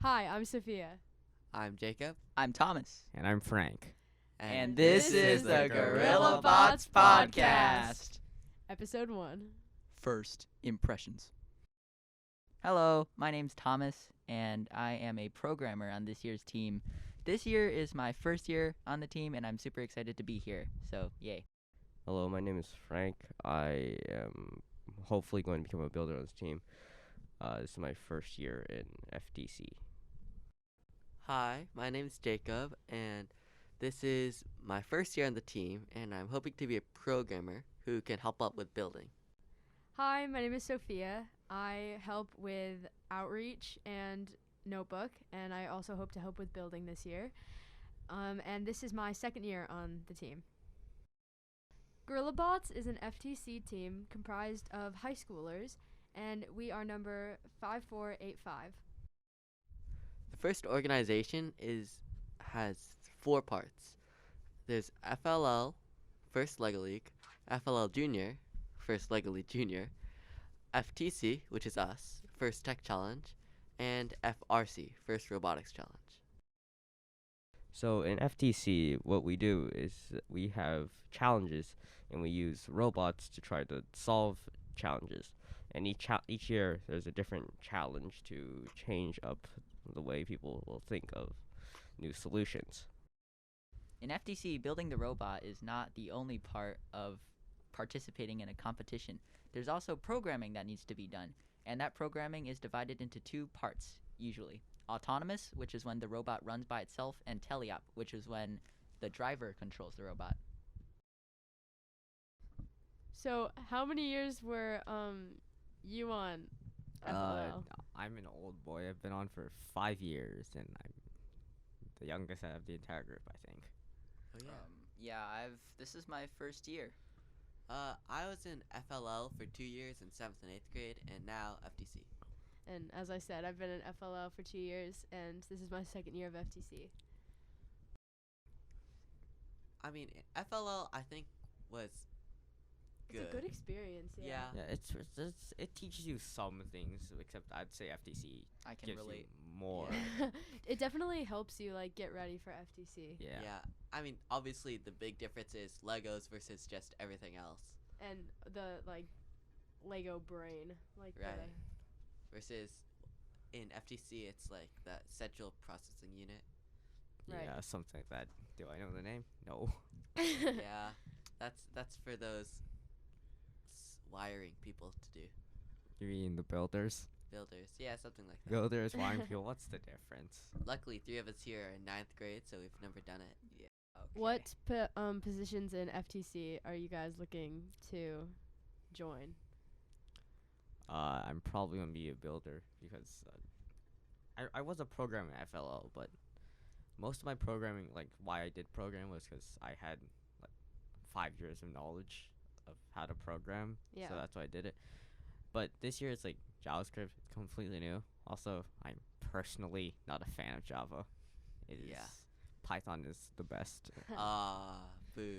Hi, I'm Sophia. I'm Jacob. I'm Thomas. And I'm Frank. And this is the Gorillabots podcast. Episode 1. First impressions. Hello, my name's Thomas, and I am a programmer on this year's team. This year is my first year on the team, and I'm super excited to be here, so yay. Hello, my name is Frank. I am hopefully going to become a builder on this team. This is my first year in FTC. Hi, my name's Jacob, and this is my first year on the team, and I'm hoping to be a programmer who can help out with building. Hi, my name is Sophia. I help with outreach and notebook, and I also hope to help with building this year. And this is my second year on the team. Gorillabots is an FTC team comprised of high schoolers, and we are number 5485. The first organization has 4 parts. There's FLL, First Lego League, FLL Junior, First Lego League Junior, FTC, which is us, First Tech Challenge, and FRC, First Robotics Challenge. So in FTC, what we do is we have challenges, and we use robots to try to solve challenges. And each year, there's a different challenge to change up the way people will think of new solutions. In FTC, building the robot is not the only part of participating in a competition. There's also programming that needs to be done, and that programming is divided into 2 parts, usually. Autonomous, which is when the robot runs by itself, and teleop, which is when the driver controls the robot. So, how many years were you on FLL? I'm an old boy. I've been on for 5 years, and I'm the youngest out of the entire group, I think. Oh yeah. This is my first year. I was in FLL for 2 years in 7th and 8th grade, and now FTC. And as I said, I've been in FLL for 2 years, and this is my second year of FTC. I mean, FLL I think was good. It's a good experience, yeah. Yeah, it teaches you some things, except I'd say FTC I can gives relate. you more. It definitely helps you get ready for FTC. Yeah. I mean, obviously the big difference is Legos versus just everything else. And the Lego brain, Right. Versus in FTC, it's like the central processing unit. Right. Yeah, something like that. Do I know the name? No. Yeah, that's for those wiring people to do. You mean the builders? Builders, yeah, something like that. Builders, wiring people. What's the difference? Luckily, 3 of us here are in 9th grade, so we've never done it. Yeah. Okay. What positions in FTC are you guys looking to join? I'm probably gonna be a builder because I was a programmer at FLL, but most of my programming, like why I did program, was because I had like 5 years of knowledge of how to program. Yeah. So that's why I did it. But this year it's like JavaScript, completely new. Also, I'm personally not a fan of Java. Python is the best. Boo.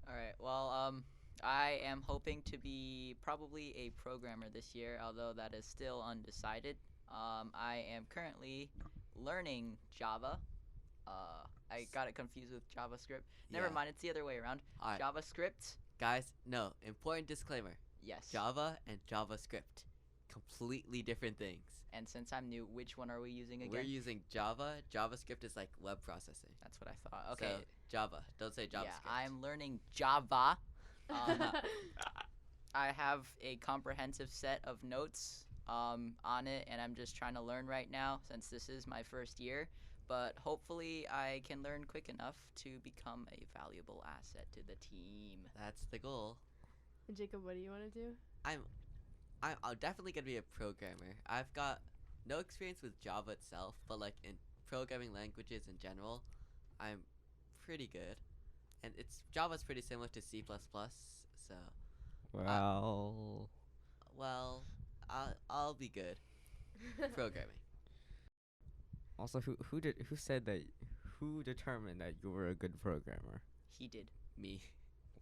All right. Well, I am hoping to be probably a programmer this year, although that is still undecided. I am currently learning Java. I got it confused with JavaScript. Never Yeah. mind, it's the other way around. All right, JavaScript, guys, no, important disclaimer. yes. Java and JavaScript, completely different things. And since I'm new, which one are we using again? We're using Java. JavaScript is like web processing. That's what I thought. Okay. So, Java. Don't say JavaScript. Yeah, I'm learning Java. I have a comprehensive set of notes on it, and I'm just trying to learn right now since this is my first year. But hopefully I can learn quick enough to become a valuable asset to the team. That's the goal. And Jacob, what do you want to do? I'm definitely gonna be a programmer. I've got no experience with Java itself, but like in programming languages in general, I'm pretty good. And Java's pretty similar to C++, so Well, well, I'll be good programming. also who determined that you were a good programmer? He did. Me.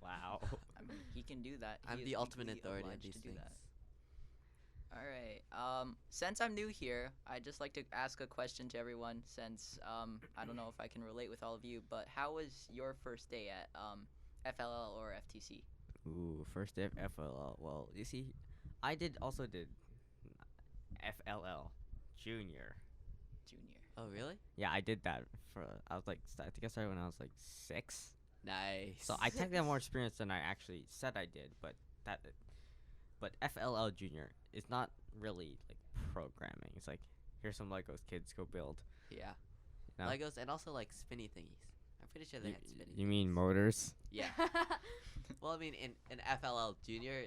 Wow. I mean, he can do that. I'm He the is ultimate legally authority on obliged these to do things. that. All right. Since I'm new here, I'd just like to ask a question to everyone. Since I don't know if I can relate with all of you, but how was your first day at FLL or FTC? Ooh, first day of FLL. Well, you see, I also did FLL Junior. Junior. Oh, really? Yeah, I did that for. I was like, I think I started when I was like 6. Nice. So I technically have more experience than I actually said I did, that, but FLL Junior is not really like programming. It's like, here's some Legos, kids, go build. Yeah. You know? Legos and also like spinny thingies. I'm pretty sure they had spinny. You mean motors? Yeah. Well, I mean, in FLL Junior,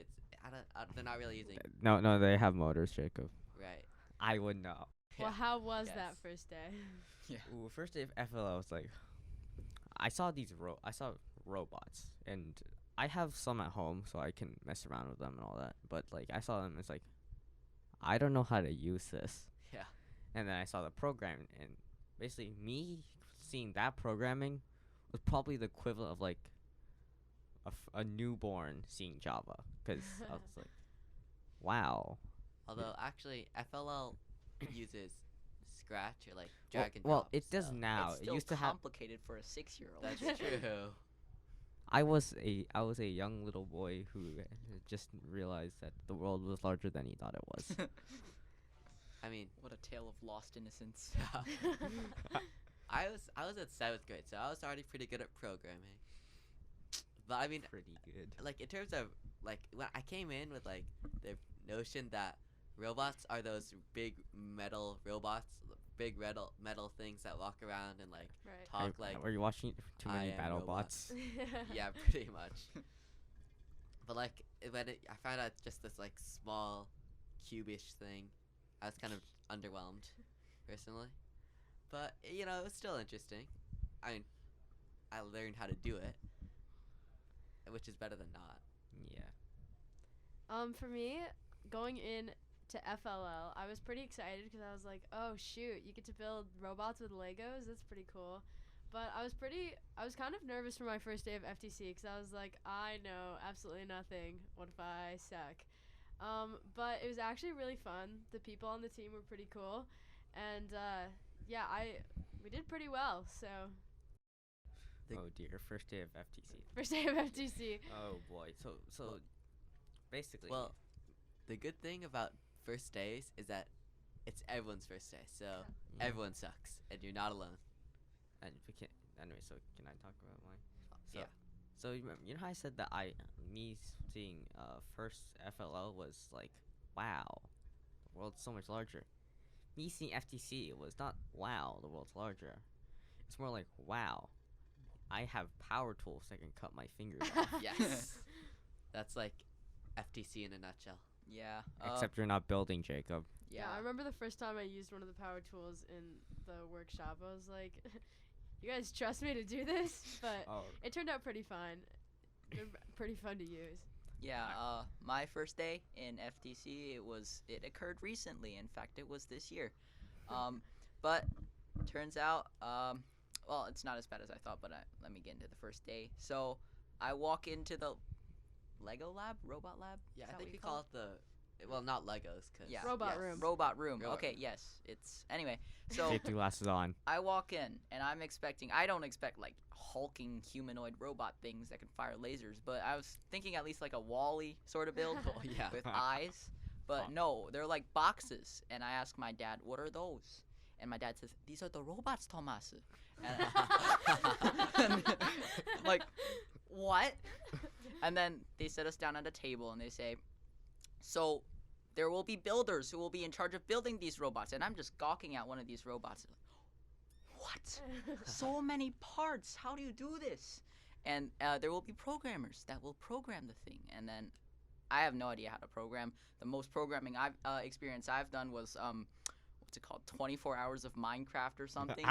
they're not really using. No, they have motors, Jacob. Right. I would know. Well, how was Yes. that first day? Ooh, first day of FLL was like, I saw robots, and I have some at home, so I can mess around with them and all that. But like, I saw them, it's like, I don't know how to use this. Yeah. And then I saw the program, and basically me seeing that programming was probably the equivalent of like a newborn seeing Java, because I was like, wow. Although actually, FLL uses Scratch or like drag and Well, drop. it does so now. It's It still used to have. complicated for a 6-year-old. That's true. I was a young little boy who just realized that the world was larger than he thought it was. I mean, What a tale of lost innocence. I was at 7th grade, so I was already pretty good at programming. But I mean, Pretty good. like in terms of like when I came in with like the notion that robots are those big metal robots, big metal things that walk around and like Right. talk like Were you watching too I many am battle robots. bots? yeah, pretty much. But like I found out just this like small cubish thing, I was kind of underwhelmed personally. But you know, it was still interesting. I mean, I learned how to do it, which is better than not. Yeah. For me, going in to FLL, I was pretty excited because I was like, oh shoot, you get to build robots with Legos. That's pretty cool. But I was kind of nervous for my first day of FTC because I was like, I know absolutely nothing. What if I suck? But it was actually really fun. The people on the team were pretty cool, and yeah, we did pretty well. So Oh dear, first day of FTC. first day of FTC. Oh boy. So Well- basically. Well, the good thing about first days is that it's everyone's first day, so yeah. everyone sucks, and you're not alone. And we can anyway. So can I talk about mine? So, Yeah. So you know how I said that me seeing first FLL was like, wow, the world's so much larger. Me seeing FTC was not wow, the world's larger. It's more like wow, I have power tools that can cut my fingers off. Yes. That's like FTC in a nutshell. Yeah. Except you're not building, Jacob. Yeah, I remember the first time I used one of the power tools in the workshop. I was like, you guys trust me to do this? But Oh. it turned out pretty fine. They're pretty fun to use. Yeah, my first day in FTC, it occurred recently. In fact, it was this year. But turns out, well, it's not as bad as I thought. But let me get into the first day. So I walk into the Lego lab, robot lab. Yeah, Is I that think what we you call it the. Well, not Legos, cause Yeah. Robot yes. room. Robot room. Robot Okay, room. yes. It's anyway. So Safety glasses on. I walk in and I don't expect like hulking humanoid robot things that can fire lasers, but I was thinking at least like a Wall-E sort of build Oh, yeah. with eyes. But Huh. no, they're like boxes. And I ask my dad, "What are those?" And my dad says, "These are the robots, Thomas." And like, what? And then they set us down at a table and they say, "So there will be builders who will be in charge of building these robots." And I'm just gawking at one of these robots. What? So many parts. How do you do this? And there will be programmers that will program the thing. And then I have no idea how to program. The most programming experience I've done was what's it called? 24 hours of Minecraft or something.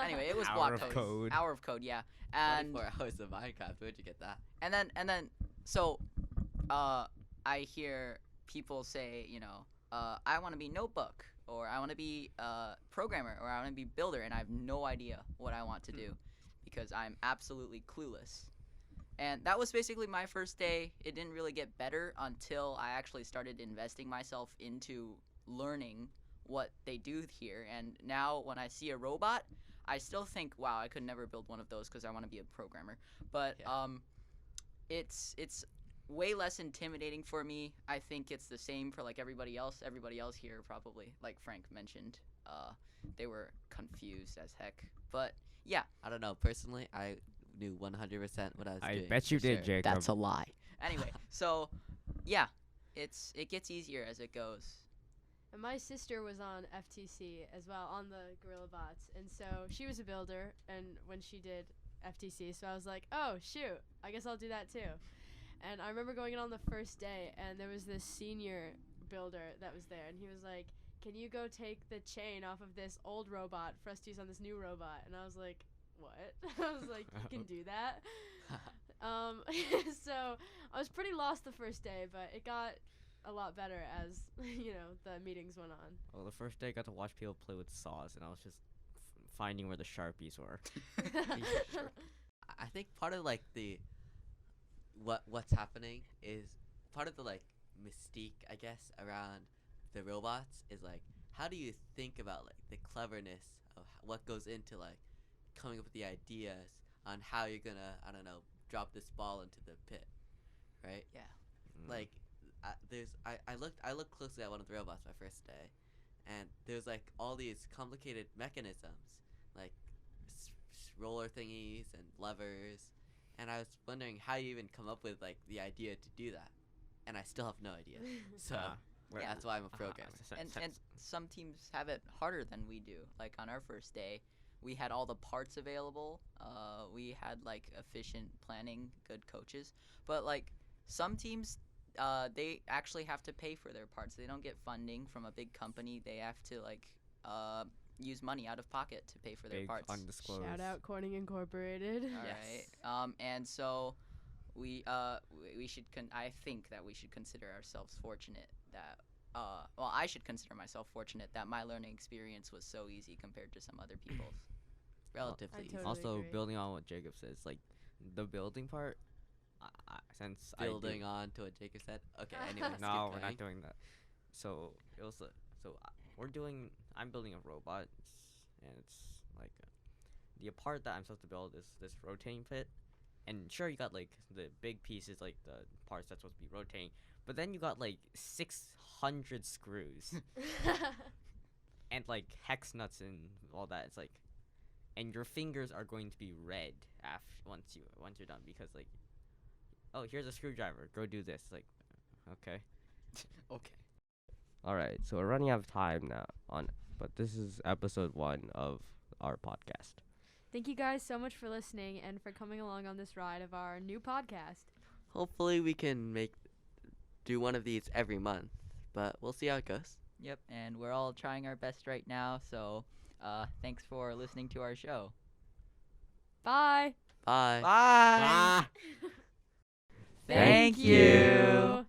Anyway, it was Hour block of code. code. Hour of code, yeah. And 24 hours of Minecraft. Where'd you get that? and then so I hear people say, I want to be notebook, or I want to be programmer, or I want to be builder, and I have no idea what I want to do because I'm absolutely clueless. And that was basically my first day. It didn't really get better until I actually started investing myself into learning what they do here. And now when I see a robot, I still think, wow, I could never build one of those because I want to be a programmer. But Yeah. it's way less intimidating for me. I think it's the same for like everybody else. Everybody else here probably, like Frank mentioned, they were confused as heck. But yeah, I don't know. Personally, I knew 100% what I was doing. I bet you for did, sure. Jacob. that's a lie. Anyway, so yeah, it gets easier as it goes. And my sister was on FTC as well, on the Gorillabots, and so she was a builder, and when she did FTC, so I was like, oh shoot, I guess I'll do that too. And I remember going in on the first day, and there was this senior builder that was there, and he was like, can you go take the chain off of this old robot for us to use on this new robot? And I was like, what? I was like, you can do that? So I was pretty lost the first day, but it got a lot better as, the meetings went on. Well, the first day I got to watch people play with saws, and I was just finding where the Sharpies were. Sure. I think part of like the what's happening is part of the like mystique, I guess, around the robots is like how do you think about like the cleverness of what goes into like coming up with the ideas on how you're gonna, I don't know, drop this ball into the pit, right? Yeah. Like I looked closely at one of the robots my first day, and there's like all these complicated mechanisms, like roller thingies and levers, and I was wondering how you even come up with like the idea to do that, and I still have no idea. So Yeah. that's why I'm a programmer. And some teams have it harder than we do. Like on our first day, we had all the parts available. We had like efficient planning, good coaches. But like some teams, they actually have to pay for their parts. They don't get funding from a big company. They have to like use money out of pocket to pay for their Big parts. undisclosed. Shout out Corning Incorporated. All Yes. right. And so we should I think that we should consider ourselves fortunate that well, I should consider myself fortunate that my learning experience was so easy compared to some other people's. Relatively I easy. totally Also, agree. building on what Jacob says, like the building part, since Building I on to what Jacob said. Okay, anyway. do, no, we're not doing that. So it was we're doing. I'm building a robot, and it's like the part that I'm supposed to build is this rotating pit. And sure, you got like the big pieces, like the parts that's supposed to be rotating, but then you got like 600 screws and like hex nuts and all that. It's like, and your fingers are going to be red once you're done because like, oh, here's a screwdriver. Go do this. Like, okay. Okay. All right, so we're running out of time now but this is episode 1 of our podcast. Thank you guys so much for listening and for coming along on this ride of our new podcast. Hopefully we can do one of these every month, but we'll see how it goes. Yep, and we're all trying our best right now. So, thanks for listening to our show. Bye. Bye. Bye. Ah! Thank you.